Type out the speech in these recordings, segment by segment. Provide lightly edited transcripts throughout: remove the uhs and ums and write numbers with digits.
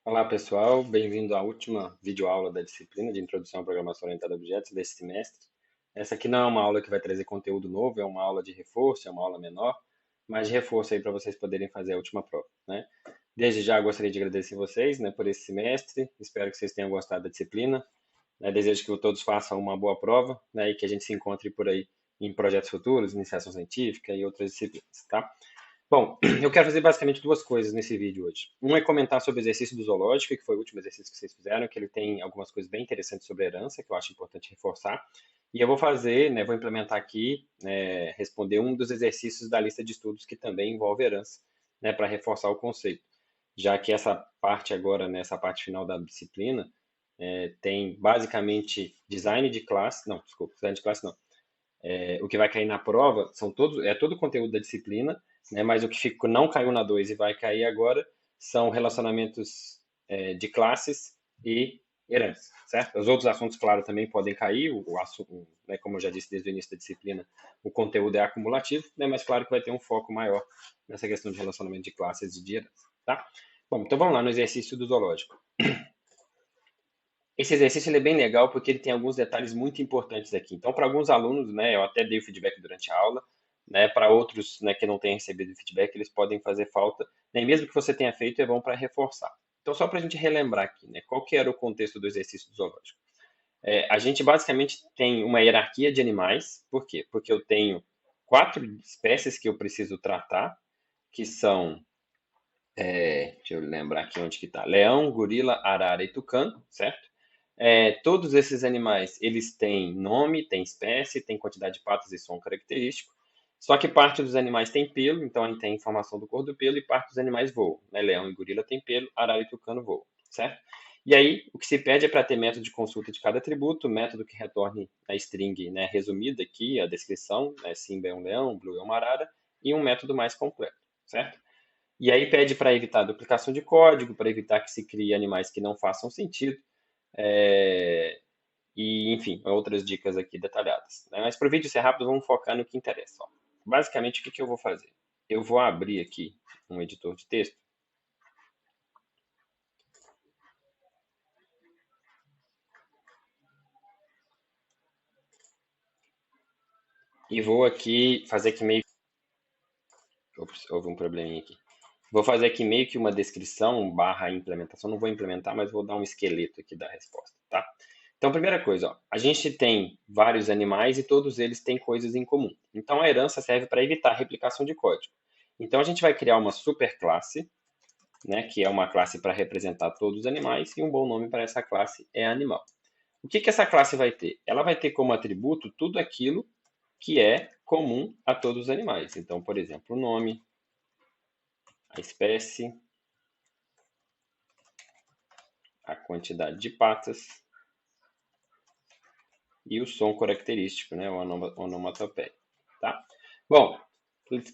Olá pessoal, bem-vindo à última videoaula da disciplina de Introdução à Programação Orientada a Objetos desse semestre. Essa aqui não é uma aula que vai trazer conteúdo novo, é uma aula de reforço, é uma aula menor, mas de reforço aí para vocês poderem fazer a última prova, né? Desde já gostaria de agradecer vocês, né, por esse semestre, espero que vocês tenham gostado da disciplina, né? Desejo que todos façam uma boa prova, né, e que a gente se encontre por aí em projetos futuros, iniciação científica e outras disciplinas, tá? Bom, eu quero fazer basicamente duas coisas nesse vídeo hoje. Um é comentar sobre o exercício do zoológico, que foi o último exercício que vocês fizeram, que ele tem algumas coisas bem interessantes sobre a herança, que eu acho importante reforçar. E eu vou fazer, né, vou implementar aqui, responder um dos exercícios da lista de estudos que também envolve herança, né, para reforçar o conceito. Já que essa parte agora, nessa parte final da disciplina, tem basicamente design de classe, não, desculpa, design de classe não, o que vai cair na prova é todo o conteúdo da disciplina, né? Mas o que não caiu na 2 e vai cair agora são relacionamentos de classes e herança, certo? Os outros assuntos, claro, também podem cair, assunto, né, como eu já disse desde o início da disciplina, o conteúdo é acumulativo, né, mas claro que vai ter um foco maior nessa questão de relacionamento de classes e de herança, tá? Bom, então vamos lá no exercício do zoológico. Esse exercício ele é bem legal porque ele tem alguns detalhes muito importantes aqui. Então, para alguns alunos, né, eu até dei o feedback durante a aula, né, para outros, né, que não têm recebido feedback, eles podem fazer falta, né, e mesmo que você tenha feito, é bom para reforçar. Então, só para a gente relembrar aqui, né, qual que era o contexto do exercício do zoológico? A gente basicamente tem uma hierarquia de animais, por quê? Porque eu tenho 4 espécies que eu preciso tratar, que são, deixa eu lembrar aqui onde que está, leão, gorila, arara e tucano, certo? Todos esses animais, eles têm nome, têm espécie, têm quantidade de patas e som característico. Só que parte dos animais tem pelo, então a gente tem informação do cor do pelo, e parte dos animais voam, né? Leão e gorila têm pelo, arara e tucano voam, certo? E aí, o que se pede é para ter método de consulta de cada atributo, método que retorne a string, né, resumida aqui, a descrição, né, Simba é um leão, Blue é uma arara, e um método mais completo, certo? E aí pede para evitar duplicação de código, para evitar que se crie animais que não façam sentido, é, e, enfim, outras dicas aqui detalhadas, né? Mas para o vídeo ser rápido, vamos focar no que interessa. Ó. Basicamente, o que que eu vou fazer? Eu vou abrir aqui um editor de texto e vou aqui fazer aqui meio... Ops, houve um probleminha aqui. Vou fazer aqui meio que uma descrição barra implementação. Não vou implementar, mas vou dar um esqueleto aqui da resposta, tá? Então, primeira coisa, ó, a gente tem vários animais e todos eles têm coisas em comum. Então, a herança serve para evitar replicação de código. Então, a gente vai criar uma superclasse, né, que é uma classe para representar todos os animais, e um bom nome para essa classe é animal. O que que essa classe vai ter? Ela vai ter como atributo tudo aquilo que é comum a todos os animais. Então, por exemplo, o nome, a espécie, a quantidade de patas e o som característico, né, o onomatopeia. Tá? Bom,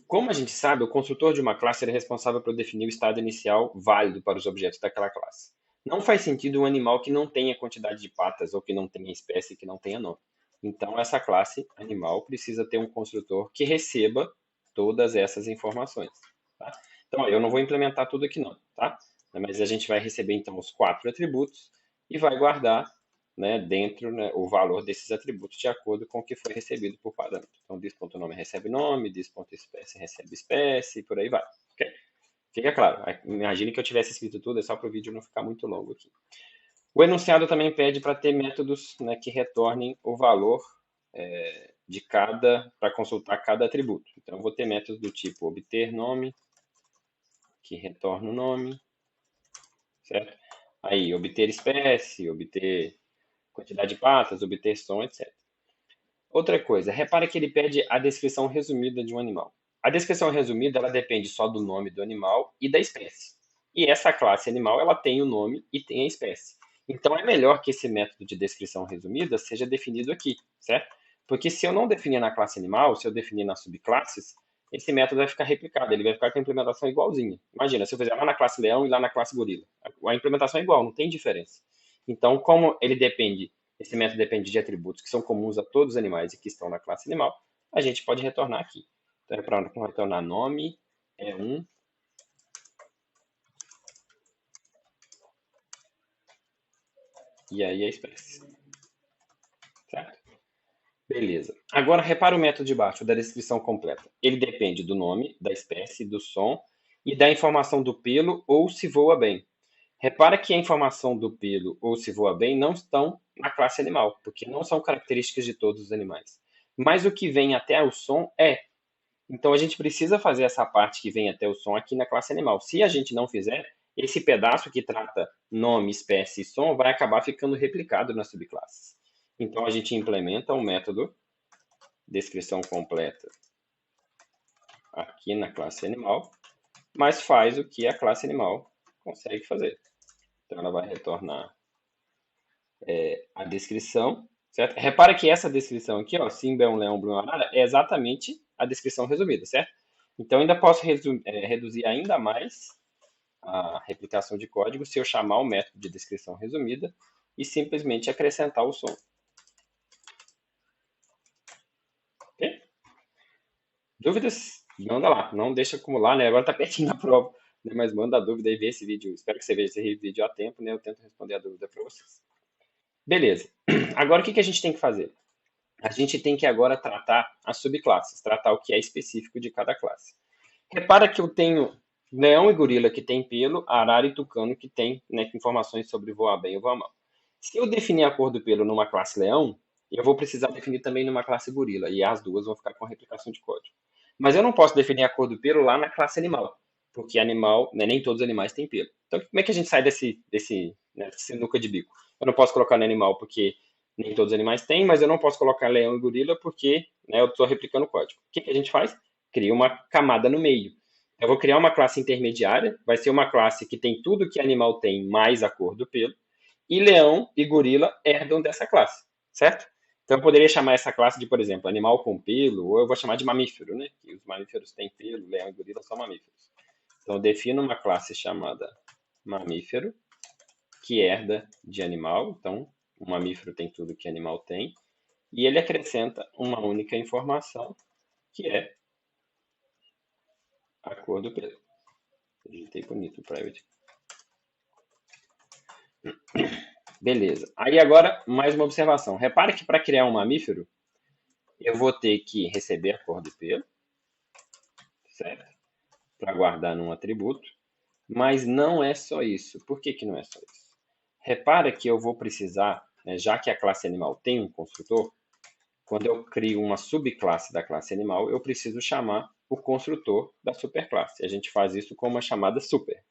como a gente sabe, o construtor de uma classe é responsável por definir o estado inicial válido para os objetos daquela classe. Não faz sentido um animal que não tenha quantidade de patas ou que não tenha espécie, que não tenha nome. Então, essa classe animal precisa ter um construtor que receba todas essas informações. Tá? Então, eu não vou implementar tudo aqui não, tá? Mas a gente vai receber então os 4 atributos e vai guardar, né, dentro, né, o valor desses atributos de acordo com o que foi recebido por parâmetro. Então, dis.nome recebe nome, dis.espécie recebe espécie, e por aí vai. Okay? Fica claro. Imagine que eu tivesse escrito tudo, é só para o vídeo não ficar muito longo aqui. O enunciado também pede para ter métodos, né, que retornem o valor de cada, para consultar cada atributo. Então, eu vou ter métodos do tipo obter nome, que retorna o nome, certo? Aí, obter espécie, obter quantidade de patas, obter som, etc. Outra coisa, repara que ele pede a descrição resumida de um animal. A descrição resumida ela depende só do nome do animal e da espécie. E essa classe animal ela tem o nome e tem a espécie. Então é melhor que esse método de descrição resumida seja definido aqui, certo? Porque se eu não definir na classe animal, se eu definir nas subclasses, esse método vai ficar replicado, ele vai ficar com a implementação igualzinha. Imagina, se eu fizer lá na classe leão e lá na classe gorila. A implementação é igual, não tem diferença. Então, como ele depende esse método depende de atributos que são comuns a todos os animais e que estão na classe animal, a gente pode retornar aqui. Então, para retornar nome, é um E aí a espécie. Certo? Beleza. Agora repara o método de baixo, da descrição completa. Ele depende do nome, da espécie, do som e da informação do pelo ou se voa bem. Repara que a informação do pelo ou se voa bem não estão na classe animal, porque não são características de todos os animais. Mas o que vem até o som é. Então a gente precisa fazer essa parte que vem até o som aqui na classe animal. Se a gente não fizer, esse pedaço que trata nome, espécie e som vai acabar ficando replicado nas subclasses. Então a gente implementa o método descrição completa aqui na classe animal, mas faz o que a classe animal consegue fazer. Então ela vai retornar a descrição, certo? Repara que essa descrição aqui, ó, Simba é um leão, Bruno é uma arara, é exatamente a descrição resumida, certo? Então ainda posso reduzir ainda mais a replicação de código se eu chamar o método de descrição resumida e simplesmente acrescentar o som. Ok? Dúvidas? Manda lá, não deixa acumular, né? Agora tá pertinho da prova, né? Mas manda a dúvida e vê esse vídeo. Espero que você veja esse vídeo a tempo, né? Eu tento responder a dúvida para vocês. Beleza. Agora o que a gente tem que fazer? A gente tem que agora tratar as subclasses, tratar o que é específico de cada classe. Repara que eu tenho leão e gorila que tem pelo, arara e tucano que tem, né, informações sobre voar bem ou voar mal. Se eu definir a cor do pelo numa classe leão, eu vou precisar definir também numa classe gorila, e as duas vão ficar com a replicação de código. Mas eu não posso definir a cor do pelo lá na classe animal, porque animal, né, nem todos os animais têm pelo. Então, como é que a gente sai desse sinuca de bico? Eu não posso colocar no animal porque nem todos os animais têm, mas eu não posso colocar leão e gorila porque, né, eu estou replicando o código. O que a gente faz? Cria uma camada no meio. Eu vou criar uma classe intermediária, vai ser uma classe que tem tudo que animal tem, mais a cor do pelo, e leão e gorila herdam dessa classe, certo? Então eu poderia chamar essa classe de, por exemplo, animal com pelo, ou eu vou chamar de mamífero, né? Que os mamíferos têm pelo, leão e gorila são mamíferos. Então eu defino uma classe chamada mamífero, que herda de animal, então o mamífero tem tudo que animal tem, e ele acrescenta uma única informação, que é a cor do pelo. Digitei bonito o private. Beleza. Aí agora, mais uma observação. Repare que para criar um mamífero, eu vou ter que receber a cor do pelo, certo? Para guardar num atributo. Mas não é só isso. Por que não é só isso? Repara que eu vou precisar, né, já que a classe animal tem um construtor, quando eu crio uma subclasse da classe animal, eu preciso chamar o construtor da superclasse. A gente faz isso com uma chamada super.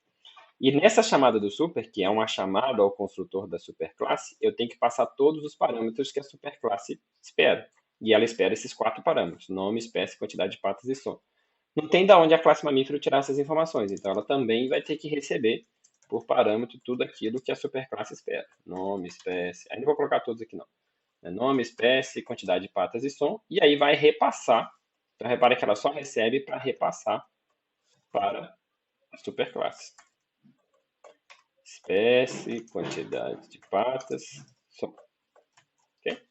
E nessa chamada do super, que é uma chamada ao construtor da superclasse, eu tenho que passar todos os parâmetros que a superclasse espera. E ela espera esses 4 parâmetros: nome, espécie, quantidade de patas e som. Não tem de onde a classe mamífero tirar essas informações, então ela também vai ter que receber por parâmetro tudo aquilo que a superclasse espera. Nome, espécie, aí não vou colocar todos aqui não. Nome, espécie, quantidade de patas e som, e aí vai repassar. Então repare que ela só recebe para repassar para a superclasse. Espécie, quantidade de patas, som. Okay?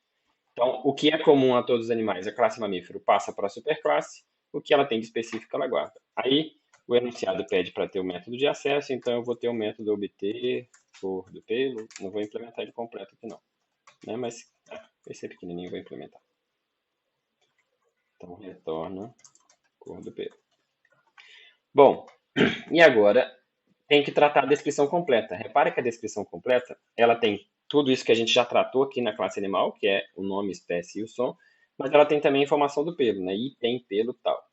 Então, o que é comum a todos os animais, a classe mamífero passa para a superclasse, o que ela tem de específico ela guarda. Aí, o enunciado pede para ter o método de acesso, então eu vou ter o método obter cor do pelo, não vou implementar ele completo aqui não, né? Mas esse é pequenininho, eu vou implementar. Então, retorna cor do pelo. Bom, e agora tem que tratar a descrição completa. Repare que a descrição completa, ela tem tudo isso que a gente já tratou aqui na classe animal, que é o nome, espécie e o som, mas ela tem também a informação do pelo, né? E tem pelo tal.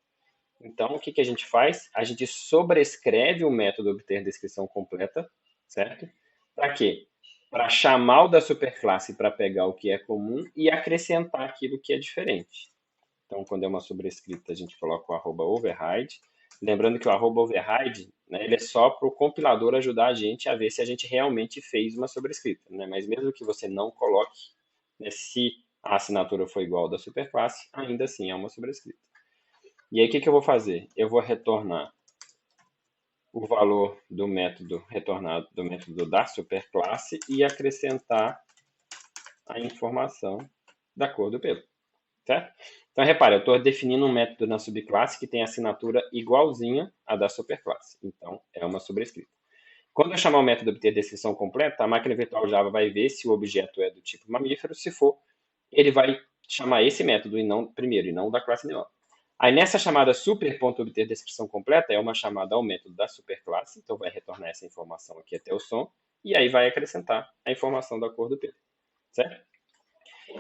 Então, o que a gente faz? A gente sobrescreve o método obter descrição completa, certo? Para quê? Para chamar o da superclasse para pegar o que é comum e acrescentar aquilo que é diferente. Então, quando é uma sobrescrita, a gente coloca o @override. Lembrando que o @override, né, ele é só para o compilador ajudar a gente a ver se a gente realmente fez uma sobrescrita. Né? Mas mesmo que você não coloque, né, se a assinatura for igual da superclasse, ainda assim é uma sobrescrita. E aí o que eu vou fazer? Eu vou retornar o valor do método retornado do método da superclasse e acrescentar a informação da cor do pelo. Certo? Então, repare, eu estou definindo um método na subclasse que tem assinatura igualzinha à da superclasse. Então, é uma sobrescrita. Quando eu chamar o método obter descrição completa, a máquina virtual Java vai ver se o objeto é do tipo mamífero. Se for, ele vai chamar esse método e não primeiro, e não da classe animal. Aí nessa chamada super.obter descrição completa, é uma chamada ao método da superclasse, então vai retornar essa informação aqui até o som, e aí vai acrescentar a informação da cor do pelo, certo?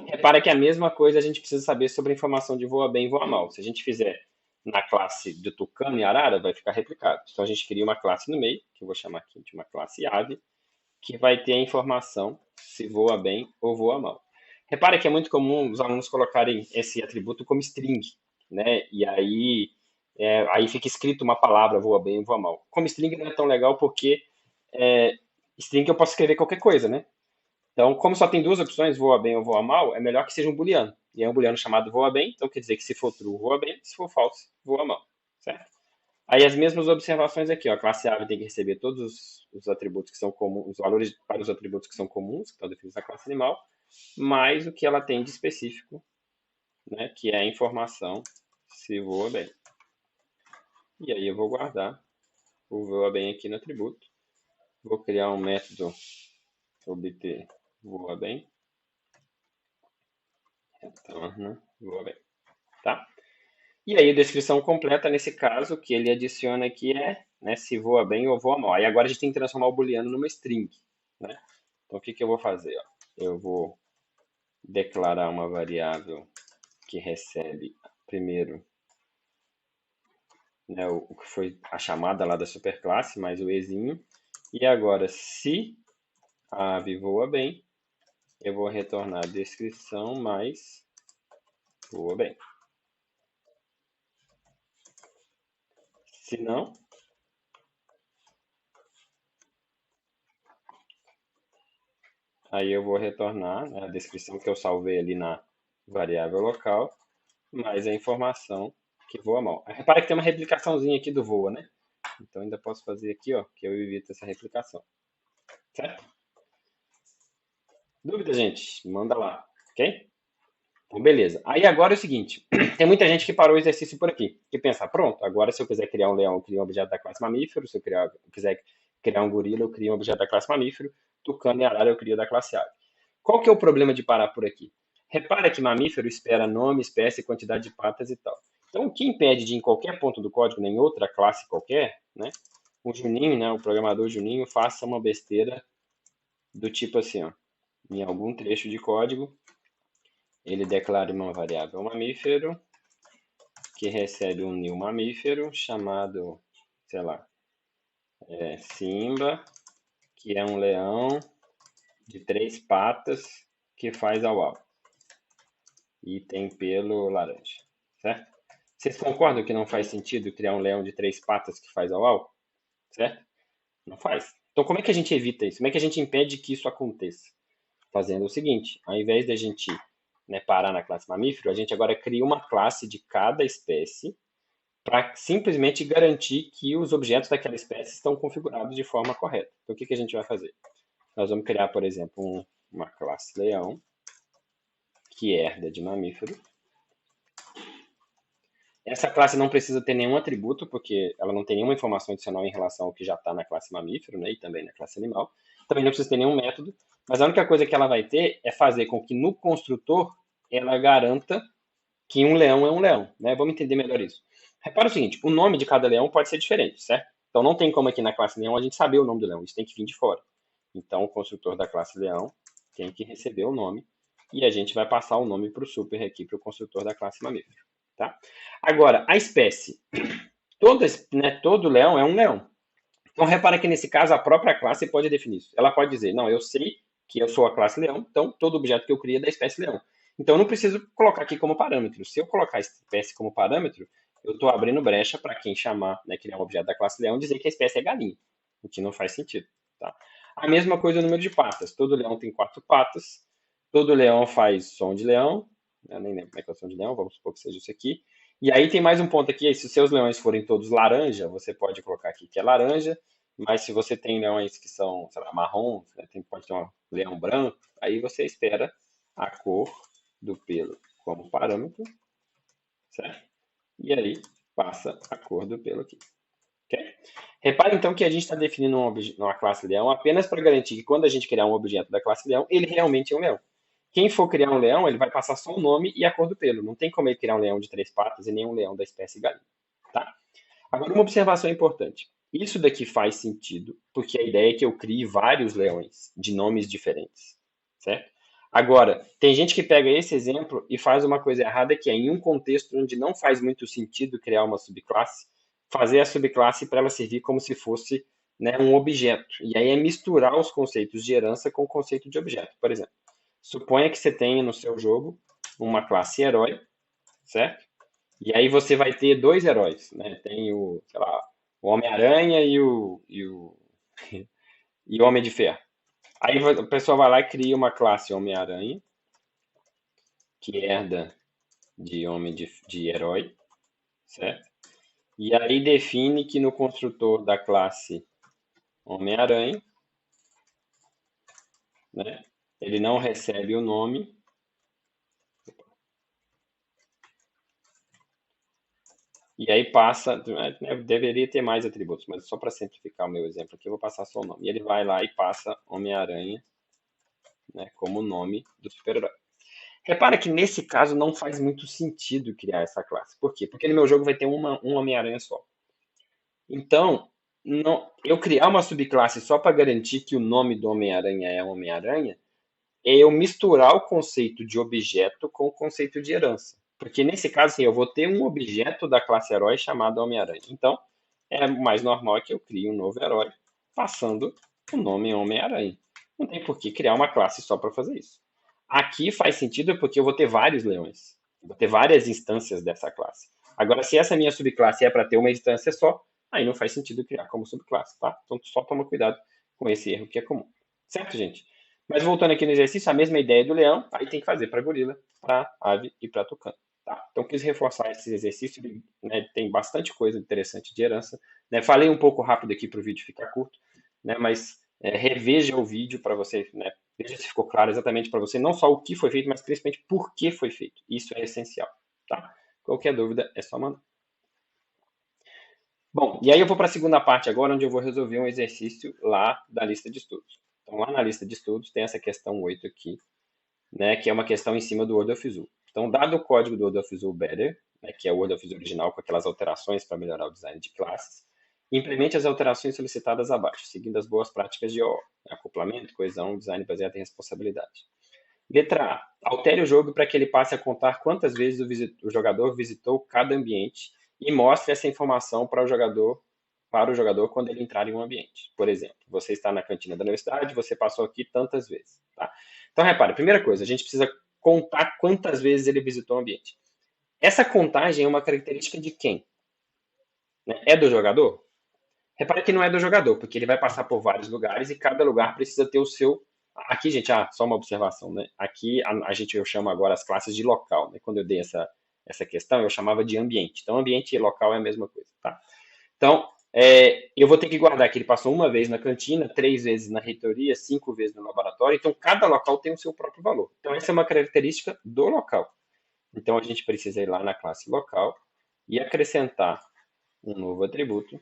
Repara que a mesma coisa a gente precisa saber sobre a informação de voa bem e voa mal. Se a gente fizer na classe de tucano e arara, vai ficar replicado. Então a gente cria uma classe no meio, que eu vou chamar aqui de uma classe ave, que vai ter a informação se voa bem ou voa mal. Repara que é muito comum os alunos colocarem esse atributo como string, né? E aí fica escrito uma palavra voa bem ou voa mal. Como string não é tão legal porque é, string eu posso escrever qualquer coisa, né? Então, como só tem duas opções, voa bem ou voa mal, é melhor que seja um booleano. E é um booleano chamado voa bem, então quer dizer que se for true, voa bem, se for false, voa mal, certo? Aí as mesmas observações aqui, ó. A classe ave tem que receber todos os atributos que são comuns, os valores para os atributos que são comuns, que estão definidos na classe animal, mais o que ela tem de específico, né, que é a informação se voa bem. E aí eu vou guardar o voa bem aqui no atributo. Vou criar um método obter voa bem. Retorna voa bem, tá? E aí a descrição completa, nesse caso, que ele adiciona aqui é, né, se voa bem ou voa mal. Aí agora a gente tem que transformar o booleano numa string, né? Então o que que eu vou fazer? Ó? Eu vou declarar uma variável que recebe primeiro, né, o que foi a chamada lá da superclasse, mais o ezinho. E agora, se a ave voa bem, eu vou retornar a descrição mais voa bem. Se não, aí eu vou retornar, né, a descrição que eu salvei ali na variável local, mais a informação que voa mal. Repara que tem uma replicaçãozinha aqui do voa, né? Então ainda posso fazer aqui, ó, que eu evito essa replicação. Certo? Dúvida, gente? Manda lá, ok? Então, beleza. Aí agora é o seguinte, tem muita gente que parou o exercício por aqui, que pensa, pronto, agora se eu quiser criar um leão, eu crio um objeto da classe mamífero, se eu quiser criar um gorila, eu crio um objeto da classe mamífero, tucano e arara eu crio da classe ave. Qual que é o problema de parar por aqui? Repara que mamífero espera nome, espécie, quantidade de patas e tal. Então, o que impede de, em qualquer ponto do código, nem outra classe qualquer, né, o Juninho, né, o programador Juninho, faça uma besteira do tipo assim, ó, em algum trecho de código, ele declara uma variável mamífero que recebe um new mamífero chamado, sei lá, Simba, que é um leão de 3 patas que faz au-au e tem pelo laranja, certo? Vocês concordam que não faz sentido criar um leão de 3 patas que faz au-au, certo? Não faz. Então como é que a gente evita isso? Como é que a gente impede que isso aconteça? Fazendo o seguinte, ao invés de a gente, né, parar na classe mamífero, a gente agora cria uma classe de cada espécie para simplesmente garantir que os objetos daquela espécie estão configurados de forma correta. Então, o que que a gente vai fazer? Nós vamos criar, por exemplo, uma classe leão, que herda de mamífero. Essa classe não precisa ter nenhum atributo, porque ela não tem nenhuma informação adicional em relação ao que já está na classe mamífero, né, e também na classe animal. Também não precisa ter nenhum método, mas a única coisa que ela vai ter é fazer com que no construtor ela garanta que um leão é um leão, né? Vamos entender melhor isso. Repara o seguinte, o nome de cada leão pode ser diferente, certo? Então não tem como aqui na classe leão a gente saber o nome do leão, isso tem que vir de fora. Então o construtor da classe leão tem que receber o nome e a gente vai passar o nome para o super aqui, para o construtor da classe mamífero, tá? Agora, a espécie. Todo leão é um leão. Então repara que nesse caso a própria classe pode definir isso. Ela pode dizer, não, eu sei que eu sou a classe leão, então todo objeto que eu crio é da espécie leão. Então eu não preciso colocar aqui como parâmetro. Se eu colocar a espécie como parâmetro, eu estou abrindo brecha para quem chamar, né, criar um objeto da classe leão, dizer que a espécie é galinha, o que não faz sentido. Tá? A mesma coisa no número de patas. Todo leão tem 4 patas, todo leão faz som de leão, eu nem lembro como é que é o som de leão, vamos supor que seja isso aqui. E aí tem mais um ponto aqui, se os seus leões forem todos laranja, você pode colocar aqui que é laranja, mas se você tem leões que são, sei lá, marrom, né, pode ter um leão branco, aí você espera a cor do pelo como parâmetro, certo? E aí passa a cor do pelo aqui, Ok? Repare então que a gente está definindo uma classe leão apenas para garantir que quando a gente criar um objeto da classe leão, ele realmente é um leão. Quem for criar um leão, ele vai passar só o nome e a cor do pelo. Não tem como ele criar um leão de 3 patas e nem um leão da espécie galinha. Tá? Agora, uma observação importante. Isso daqui faz sentido, porque a ideia é que eu crie vários leões de nomes diferentes, certo? Agora, tem gente que pega esse exemplo e faz uma coisa errada, que é em um contexto onde não faz muito sentido criar uma subclasse, fazer a subclasse para ela servir como se fosse, né, um objeto. E aí é misturar os conceitos de herança com o conceito de objeto. Por exemplo, suponha que você tenha no seu jogo uma classe herói, certo? E aí você vai ter dois heróis, né? Tem o, sei lá, o Homem-Aranha e o Homem de Ferro. Aí a pessoa vai lá e cria uma classe Homem-Aranha, que herda de de herói, certo? E aí define que no construtor da classe Homem-Aranha, né, ele não recebe o nome. E aí passa, né, deveria ter mais atributos, mas só para simplificar o meu exemplo aqui, eu vou passar só o nome. E ele vai lá e passa Homem-Aranha, né, como nome do super-herói. Repara que nesse caso não faz muito sentido criar essa classe. Por quê? Porque no meu jogo vai ter um Homem-Aranha só. Então, eu criar uma subclasse só para garantir que o nome do Homem-Aranha é Homem-Aranha, é eu misturar o conceito de objeto com o conceito de herança. Porque nesse caso, assim, eu vou ter um objeto da classe herói chamado Homem-Aranha. Então, é mais normal que eu crie um novo herói passando o nome Homem-Aranha. Não tem por que criar uma classe só para fazer isso. Aqui faz sentido porque eu vou ter vários leões. Vou ter várias instâncias dessa classe. Agora, se essa minha subclasse é para ter uma instância só, aí não faz sentido criar como subclasse, tá? Então, só toma cuidado com esse erro que é comum. Certo, gente? Mas voltando aqui no exercício, a mesma ideia do leão, aí tem que fazer para gorila, para ave e para tucano. Tá? Então, quis reforçar esse exercício, né, tem bastante coisa interessante de herança. Né? Falei um pouco rápido aqui para o vídeo ficar curto, né, mas reveja o vídeo para você, né, veja se ficou claro exatamente para você, não só o que foi feito, mas principalmente por que foi feito. Isso é essencial. Tá? Qualquer dúvida é só mandar. Bom, e aí eu vou para a segunda parte agora, onde eu vou resolver um exercício lá da lista de estudos. Então, lá na lista de estudos tem essa questão 8 aqui, né, que é uma questão em cima do Word of Visual. Então, dado o código do Word of Visual Better, né, que é o Word of Visual original com aquelas alterações para melhorar o design de classes, implemente as alterações solicitadas abaixo, seguindo as boas práticas de OO, né, acoplamento, coesão, design baseado em responsabilidade. Letra A. Altere o jogo para que ele passe a contar quantas vezes o jogador visitou cada ambiente e mostre essa informação para o jogador quando ele entrar em um ambiente. Por exemplo, você está na cantina da universidade, você passou aqui tantas vezes. Tá? Então, repare, primeira coisa, a gente precisa contar quantas vezes ele visitou o ambiente. Essa contagem é uma característica de quem? Né? É do jogador? Repare que não é do jogador, porque ele vai passar por vários lugares e cada lugar precisa ter o seu. Aqui, gente, só uma observação, né? Aqui eu chamo agora as classes de local, né? Quando eu dei essa questão, eu chamava de ambiente. Então, ambiente e local é a mesma coisa, tá? Então, eu vou ter que guardar que ele passou uma vez na cantina, 3 vezes na reitoria, 5 vezes no laboratório. Então, cada local tem o seu próprio valor. Então, essa é uma característica do local. Então, a gente precisa ir lá na classe local e acrescentar um novo atributo,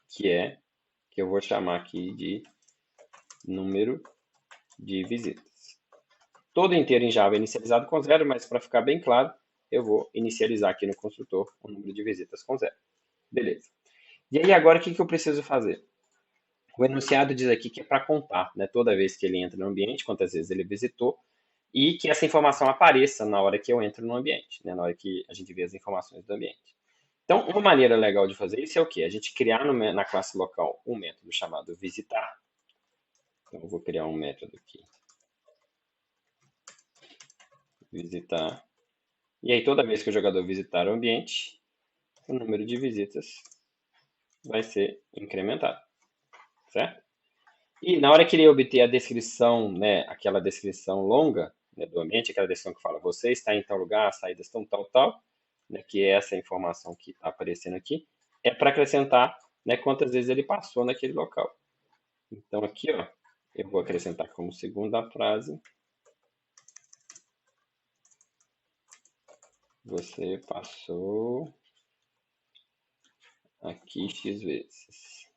que eu vou chamar aqui de número de visitas. Todo inteiro em Java é inicializado com 0, mas para ficar bem claro, eu vou inicializar aqui no construtor o número de visitas com 0. Beleza. E aí agora o que eu preciso fazer? O enunciado diz aqui que é para contar, né, toda vez que ele entra no ambiente, quantas vezes ele visitou, e que essa informação apareça na hora que eu entro no ambiente, né, na hora que a gente vê as informações do ambiente. Então, uma maneira legal de fazer isso é o quê? A gente criar na classe local um método chamado visitar. Então, eu vou criar um método aqui, visitar. E aí, toda vez que o jogador visitar o ambiente, o número de visitas vai ser incrementado, certo? E na hora que ele obter a descrição, né, aquela descrição longa, né, do ambiente, aquela descrição que fala, você está em tal lugar, as saídas estão tal, tal, né, que é essa informação que está aparecendo aqui, é para acrescentar, né, quantas vezes ele passou naquele local. Então aqui, ó, eu vou acrescentar como segunda frase, você passou aqui x vezes.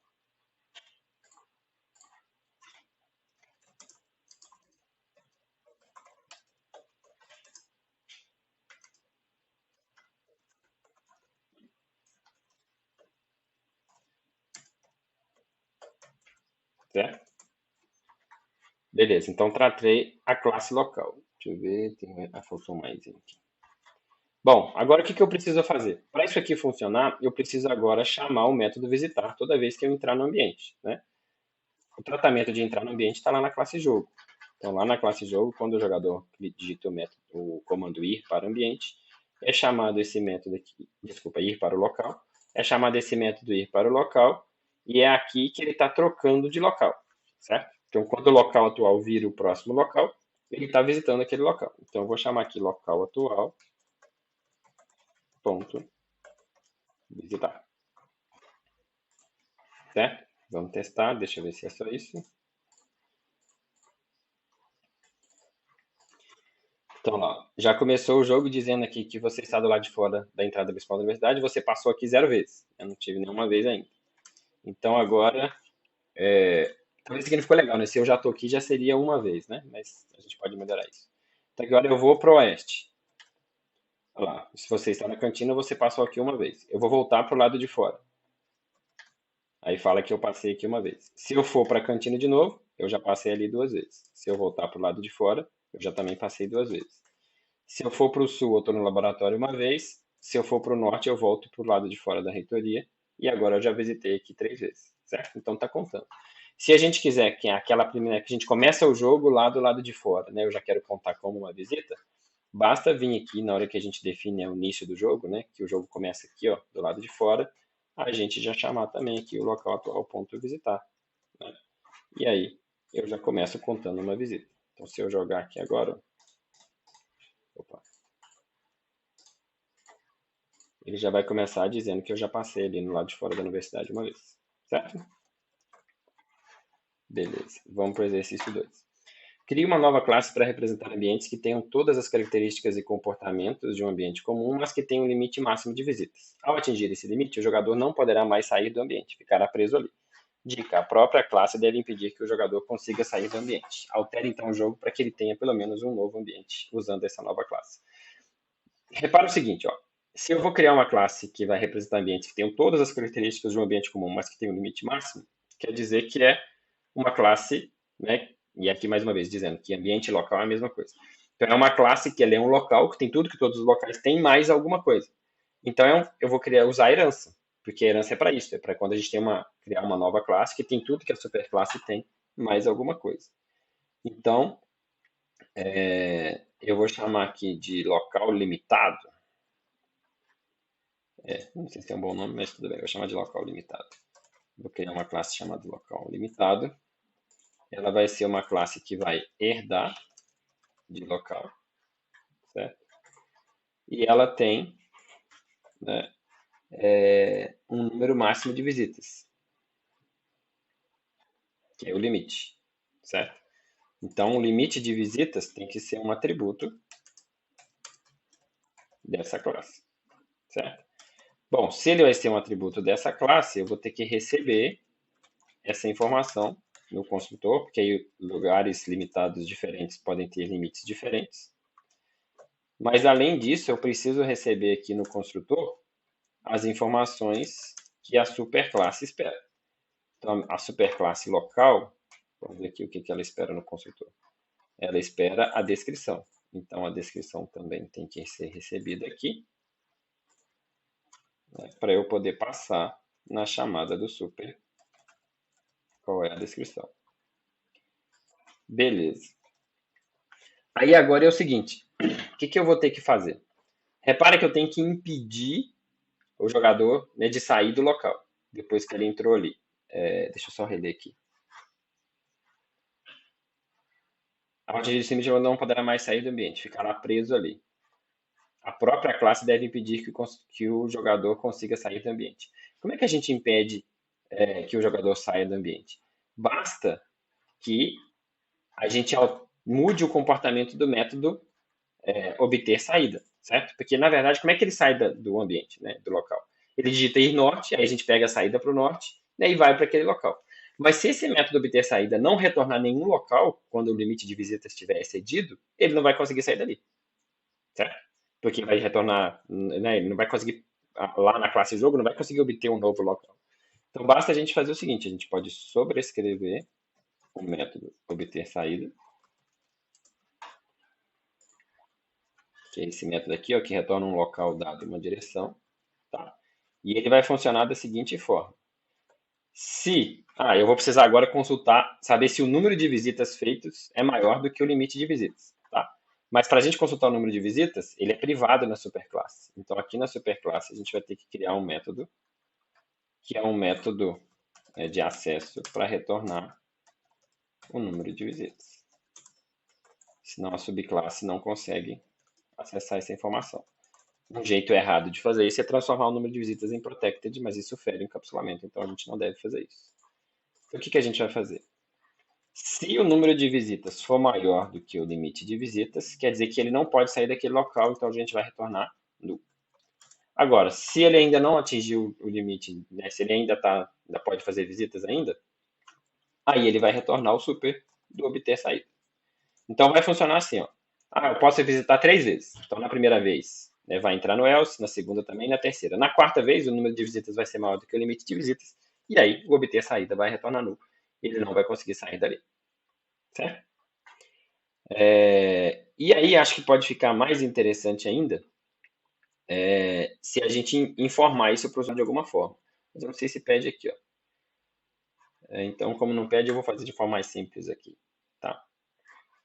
Certo? Beleza, então tratei a classe local. Deixa eu ver, tem a função mais aqui. Bom, agora o que eu preciso fazer? Para isso aqui funcionar, eu preciso agora chamar o método visitar toda vez que eu entrar no ambiente, né? O tratamento de entrar no ambiente está lá na classe jogo. Então, lá na classe jogo, quando o jogador digita o comando ir para o ambiente, é chamado esse método aqui, desculpa, ir para o local, é chamado esse método ir para o local, e é aqui que ele está trocando de local, certo? Então, quando o local atual vira o próximo local, ele está visitando aquele local. Então, eu vou chamar aqui local atual, ponto, visitar, certo? Vamos testar, deixa eu ver se é só isso. Então, lá, já começou o jogo dizendo aqui que você está do lado de fora da entrada principal da universidade, você passou aqui 0 vezes. Eu não tive nenhuma vez ainda. Então, agora, talvez isso aqui não ficou legal, né? Se eu já estou aqui, já seria uma vez, né? Mas a gente pode melhorar isso. Então, agora eu vou para o oeste. Olha lá, se você está na cantina, você passou aqui uma vez. Eu vou voltar para o lado de fora. Aí fala que eu passei aqui uma vez. Se eu for para a cantina de novo, eu já passei ali 2 vezes. Se eu voltar para o lado de fora, eu já também passei 2 vezes. Se eu for para o sul, eu estou no laboratório uma vez. Se eu for para o norte, eu volto para o lado de fora da reitoria. E agora eu já visitei aqui 3 vezes, certo? Então está contando. Se a gente quiser que aquela primeira que a gente começa o jogo lá do lado de fora, né? Eu já quero contar como uma visita. Basta vir aqui na hora que a gente define o início do jogo, né? Que o jogo começa aqui, ó, do lado de fora. A gente já chamar também aqui o local atual ponto visitar, né? E aí eu já começo contando uma visita. Então se eu jogar aqui agora, opa, ele já vai começar dizendo que eu já passei ali no lado de fora da universidade uma vez, certo? Beleza, vamos para o exercício 2. Crie uma nova classe para representar ambientes que tenham todas as características e comportamentos de um ambiente comum, mas que tenham um limite máximo de visitas. Ao atingir esse limite, o jogador não poderá mais sair do ambiente, ficará preso ali. Dica: a própria classe deve impedir que o jogador consiga sair do ambiente. Altere então o jogo para que ele tenha pelo menos um novo ambiente usando essa nova classe. Repara o seguinte, ó. Se eu vou criar uma classe que vai representar ambientes que tenham todas as características de um ambiente comum, mas que tem um limite máximo, quer dizer que é uma classe, né? E aqui mais uma vez dizendo que ambiente e local é a mesma coisa. Então é uma classe que ela é um local que tem tudo que todos os locais têm mais alguma coisa. Então eu vou usar a herança, porque a herança é para isso, é para quando a gente criar uma nova classe que tem tudo que a superclasse tem mais alguma coisa. Então eu vou chamar aqui de local limitado. Não sei se é um bom nome, mas tudo bem, eu vou chamar de local limitado. Vou criar uma classe chamada local limitado. Ela vai ser uma classe que vai herdar de local, certo? E ela tem, né, um número máximo de visitas, que é o limite, certo? Então, o limite de visitas tem que ser um atributo dessa classe, certo? Bom, se ele vai ser um atributo dessa classe, eu vou ter que receber essa informação no construtor, porque aí lugares limitados diferentes podem ter limites diferentes. Mas, além disso, eu preciso receber aqui no construtor as informações que a superclasse espera. Então, a superclasse local, vamos ver aqui o que ela espera no construtor. Ela espera a descrição. Então, a descrição também tem que ser recebida aqui, né, para eu poder passar na chamada do super qual é a descrição. Beleza. Aí agora é o seguinte, o que eu vou ter que fazer? Repara que eu tenho que impedir o jogador, né, de sair do local, depois que ele entrou ali. Deixa eu só reler aqui. A partir de cima, o jogador não poderá mais sair do ambiente, ficará preso ali. A própria classe deve impedir que o jogador consiga sair do ambiente. Como é que a gente impede que o jogador saia do ambiente? Basta que a gente mude o comportamento do método obter saída, certo? Porque, na verdade, como é que ele sai do ambiente, né, do local? Ele digita ir norte, aí a gente pega a saída para o norte, e aí vai para aquele local. Mas se esse método obter saída não retornar nenhum local, quando o limite de visitas estiver excedido, ele não vai conseguir sair dali, certo? Porque vai retornar, né, ele não vai conseguir, lá na classe jogo, não vai conseguir obter um novo local. Então basta a gente fazer o seguinte, a gente pode sobrescrever o método obter saída, que é esse método aqui, ó, que retorna um local dado uma direção, tá? E ele vai funcionar da seguinte forma. Eu vou precisar agora consultar, saber se o número de visitas feitos é maior do que o limite de visitas, tá? Mas para a gente consultar o número de visitas, ele é privado na superclasse. Então aqui na superclasse a gente vai ter que criar um método, que é um método de acesso para retornar o número de visitas. Senão a subclasse não consegue acessar essa informação. Um jeito errado de fazer isso é transformar o número de visitas em protected, mas isso fere o encapsulamento, então a gente não deve fazer isso. Então, o que a gente vai fazer? Se o número de visitas for maior do que o limite de visitas, quer dizer que ele não pode sair daquele local, então a gente vai retornar null. Agora, se ele ainda não atingiu o limite, né, se ele ainda pode fazer visitas ainda, aí ele vai retornar o super do obter saída. Então vai funcionar assim, ó. Eu posso visitar 3 vezes. Então na primeira vez, né, vai entrar no else, na segunda também, na terceira. Na quarta vez, o número de visitas vai ser maior do que o limite de visitas, e aí o obter saída vai retornar null. Ele não vai conseguir sair dali. Certo? E aí acho que pode ficar mais interessante ainda se a gente informar isso para o usuário de alguma forma. Mas eu não sei se pede aqui, ó. Então, como não pede, eu vou fazer de forma mais simples aqui, tá?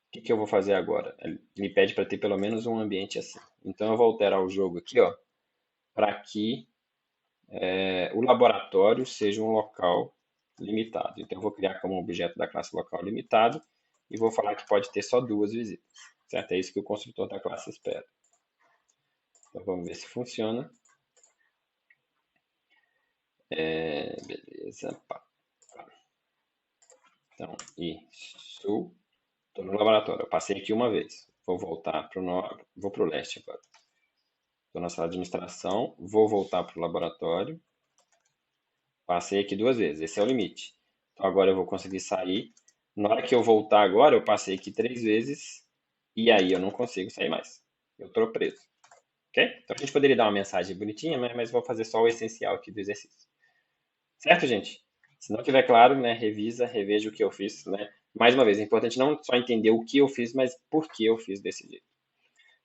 O que eu vou fazer agora? Ele pede para ter pelo menos um ambiente assim. Então eu vou alterar o jogo aqui, ó, para que o laboratório seja um local limitado. Então eu vou criar como objeto da classe local limitado e vou falar que pode ter só 2 visitas, certo? É isso que o construtor da classe espera. Então vamos ver se funciona. Beleza. Então, isso. Estou no laboratório. Eu passei aqui uma vez. Vou voltar para o norte. Vou para o leste agora. Estou na sala de administração. Vou voltar para o laboratório. Passei aqui 2 vezes. Esse é o limite. Então agora eu vou conseguir sair. Na hora que eu voltar agora, eu passei aqui 3 vezes. E aí eu não consigo sair mais. Eu estou preso. Ok? Então a gente poderia dar uma mensagem bonitinha, mas vou fazer só o essencial aqui do exercício. Certo, gente? Se não tiver claro, né, revisa, reveja o que eu fiz, né? Mais uma vez, é importante não só entender o que eu fiz, mas por que eu fiz desse jeito.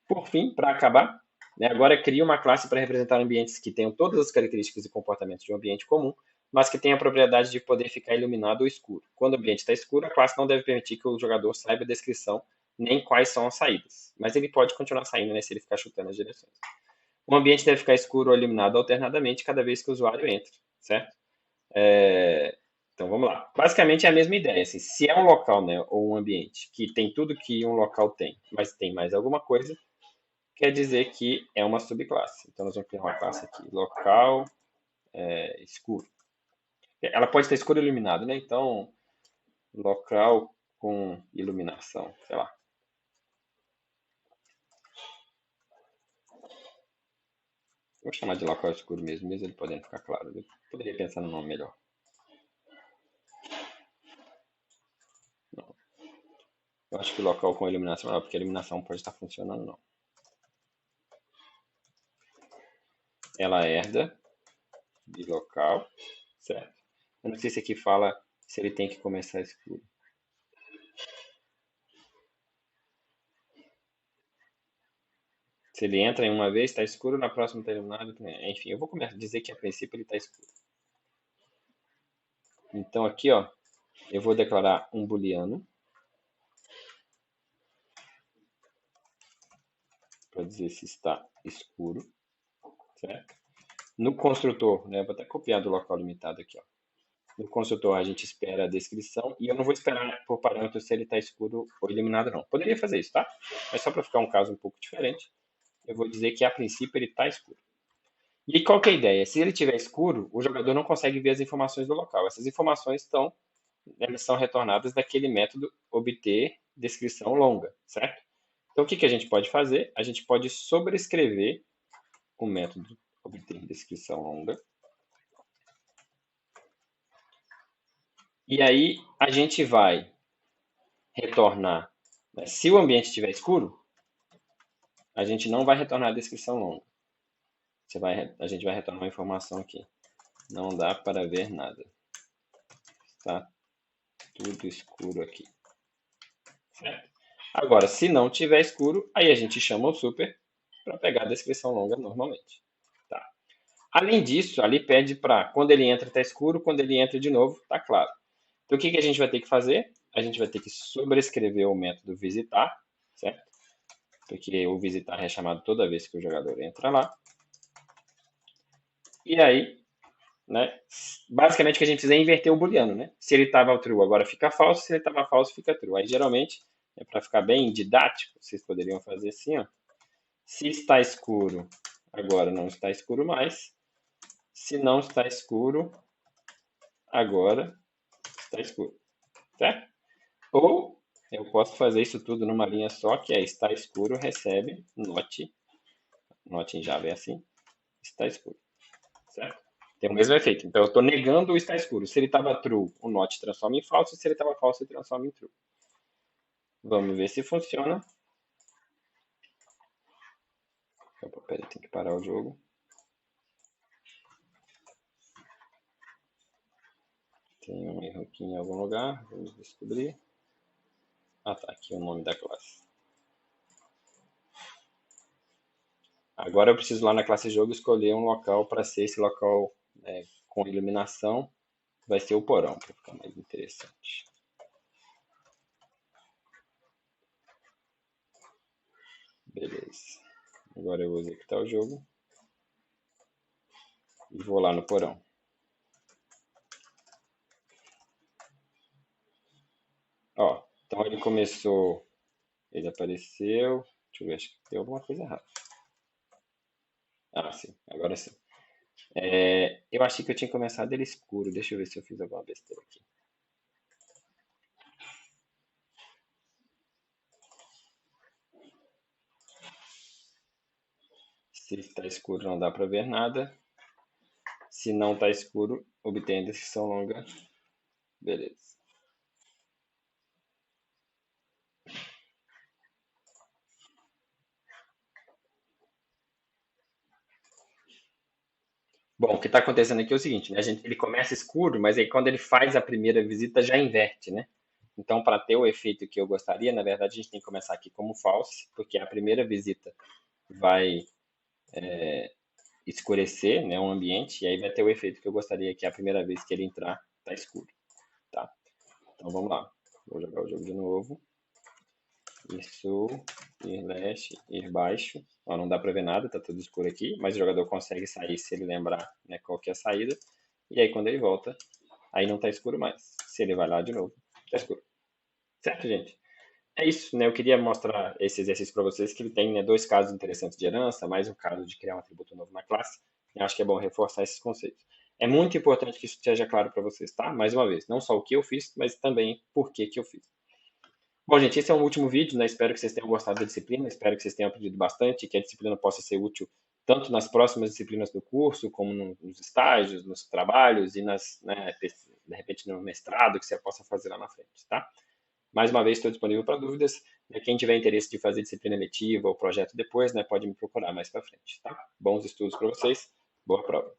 Por fim, para acabar, né, agora cria uma classe para representar ambientes que tenham todas as características e comportamentos de um ambiente comum, mas que tenha a propriedade de poder ficar iluminado ou escuro. Quando o ambiente está escuro, a classe não deve permitir que o jogador saiba a descrição nem quais são as saídas, mas ele pode continuar saindo, né, se ele ficar chutando as direções. O ambiente deve ficar escuro ou iluminado alternadamente cada vez que o usuário entra, certo? Então vamos lá. Basicamente é a mesma ideia. Assim, se é um local, né, ou um ambiente que tem tudo que um local tem, mas tem mais alguma coisa, quer dizer que é uma subclasse. Então nós vamos criar uma classe aqui, local escuro. Ela pode estar escuro ou iluminado, né? Então, local com iluminação, sei lá. Vou chamar de local escuro mesmo ele podendo ficar claro. Eu poderia pensar no nome melhor. Não. Eu acho que local com iluminação não, porque a iluminação pode estar funcionando, não. Ela herda de local, certo? Eu não sei se aqui fala se ele tem que começar escuro. Se ele entra em uma vez, está escuro, na próxima está iluminado. Enfim, eu vou começar a dizer que a princípio ele está escuro. Então aqui, ó, eu vou declarar um booleano para dizer se está escuro, certo? No construtor, né, eu vou até copiar do local limitado aqui, ó. No construtor a gente espera a descrição e eu não vou esperar por parâmetro se ele está escuro ou iluminado não. Poderia fazer isso, tá? Mas só para ficar um caso um pouco diferente, eu vou dizer que a princípio ele está escuro. E qual que é a ideia? Se ele estiver escuro, o jogador não consegue ver as informações do local. Essas informações elas são retornadas daquele método obter descrição longa, certo? Então o que a gente pode fazer? A gente pode sobrescrever o método obter descrição longa. E aí a gente vai retornar, né? Se o ambiente estiver escuro, a gente não vai retornar a descrição longa. A gente vai retornar uma informação aqui. Não dá para ver nada. Está tudo escuro aqui. Certo? Agora, se não tiver escuro, aí a gente chama o super para pegar a descrição longa normalmente. Tá? Além disso, ali pede para quando ele entra está escuro, quando ele entra de novo está claro. Então o que a gente vai ter que fazer? A gente vai ter que sobrescrever o método visitar, certo? Porque o visitar é chamado toda vez que o jogador entra lá. E aí, né, basicamente o que a gente precisa é inverter o booleano, né? Se ele estava true, agora fica falso, se ele estava falso, fica true. Aí geralmente, para ficar bem didático, vocês poderiam fazer assim, ó. Se está escuro, agora não está escuro mais. Se não está escuro, agora está escuro, certo? Ou eu posso fazer isso tudo numa linha só, que é está escuro, recebe, note em Java é assim, está escuro, certo? Tem o mesmo efeito. Então eu estou negando o está escuro. Se ele estava true, o not transforma em falso. Se ele estava falso, ele transforma em true. Vamos ver se funciona. Opa, peraí, tem que parar o jogo. Tem um erro aqui em algum lugar. Vamos descobrir. Ah, tá. Aqui é o nome da classe. Agora eu preciso lá na classe jogo escolher um local para ser esse local com iluminação. Vai ser o porão, para ficar mais interessante. Beleza. Agora eu vou executar o jogo. E vou lá no porão. Ó, então ele começou, ele apareceu. Deixa eu ver, acho que tem alguma coisa errada. Ah, sim, agora sim. Eu achei que eu tinha começado ele escuro. Deixa eu ver se eu fiz alguma besteira aqui. Se está escuro, não dá para ver nada. Se não está escuro, obtém a descrição longa. Beleza. Bom, o que está acontecendo aqui é o seguinte, né? Ele começa escuro, mas aí quando ele faz a primeira visita já inverte, né? Então, para ter o efeito que eu gostaria, na verdade, a gente tem que começar aqui como false, porque a primeira visita vai escurecer, né, o ambiente, e aí vai ter o efeito que eu gostaria, que é a primeira vez que ele entrar, tá escuro, tá? Então vamos lá. Vou jogar o jogo de novo. Ir sul, ir leste, ir baixo. Ó, não dá para ver nada, tá tudo escuro aqui, mas o jogador consegue sair se ele lembrar, né, qual que é a saída. E aí quando ele volta, aí não tá escuro mais. Se ele vai lá de novo, tá escuro. Certo, gente? É isso, né? Eu queria mostrar esse exercício para vocês, que ele tem, né, dois casos interessantes de herança, mais um caso de criar um atributo novo na classe. Eu acho que é bom reforçar esses conceitos. É muito importante que isso esteja claro para vocês, tá? Mais uma vez, não só o que eu fiz, mas também por que eu fiz. Bom, gente, esse é o último vídeo, né? Espero que vocês tenham gostado da disciplina, espero que vocês tenham aprendido bastante, que a disciplina possa ser útil tanto nas próximas disciplinas do curso, como nos estágios, nos trabalhos e né, de repente no mestrado que você possa fazer lá na frente, tá? Mais uma vez, estou disponível para dúvidas. Quem tiver interesse de fazer disciplina letiva ou projeto depois, né, pode me procurar mais para frente, tá? Bons estudos para vocês. Boa prova.